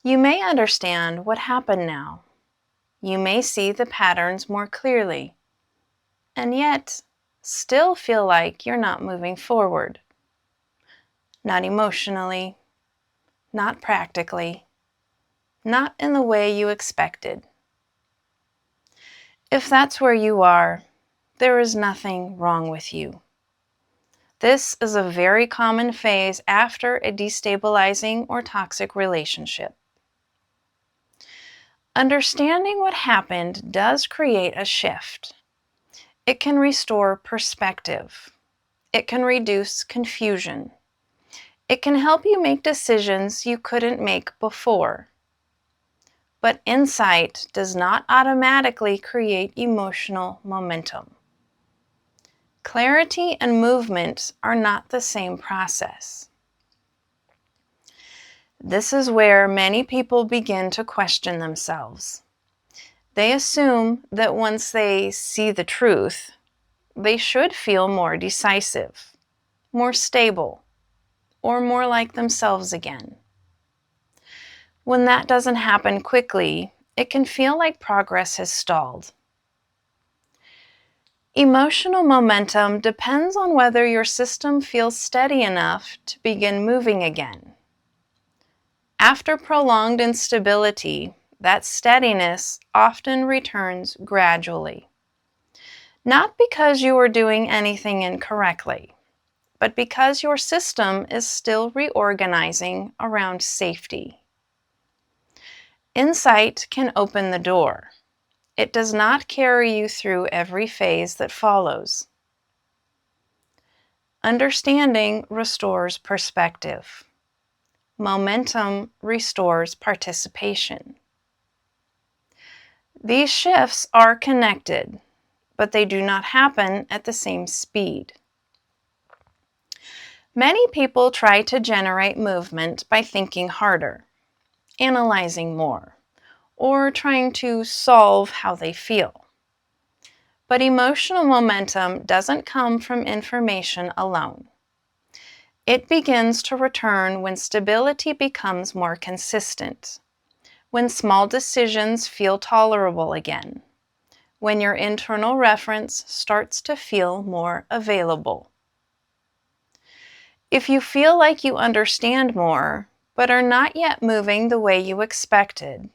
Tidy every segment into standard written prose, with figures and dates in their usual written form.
You may understand what happened now. You may see the patterns more clearly, and yet still feel like you're not moving forward. Not emotionally, not practically, not in the way you expected. If that's where you are, there is nothing wrong with you. This is a very common phase after a destabilizing or toxic relationship. Understanding what happened does create a shift. It can restore perspective. It can reduce confusion. It can help you make decisions you couldn't make before. But insight does not automatically create emotional momentum. Clarity and movement are not the same process. This is where many people begin to question themselves. They assume that once they see the truth, they should feel more decisive, more stable, or more like themselves again. When that doesn't happen quickly, it can feel like progress has stalled. Emotional momentum depends on whether your system feels steady enough to begin moving again. After prolonged instability, that steadiness often returns gradually. Not because you are doing anything incorrectly, but because your system is still reorganizing around safety. Insight can open the door. It does not carry you through every phase that follows. Understanding restores perspective. Momentum restores participation. These shifts are connected, but they do not happen at the same speed. Many people try to generate movement by thinking harder, analyzing more, or trying to solve how they feel. But emotional momentum doesn't come from information alone. It begins to return when stability becomes more consistent, when small decisions feel tolerable again, when your internal reference starts to feel more available. If you feel like you understand more, but are not yet moving the way you expected,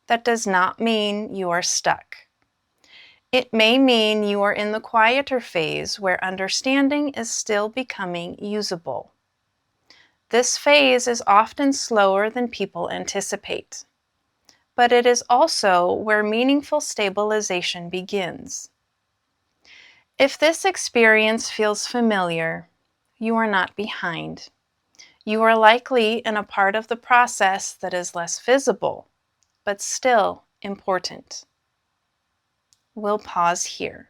that does not mean you are stuck. It may mean you are in the quieter phase where understanding is still becoming usable. This phase is often slower than people anticipate, but it is also where meaningful stabilization begins. If this experience feels familiar, you are not behind. You are likely in a part of the process that is less visible, but still important. We'll pause here.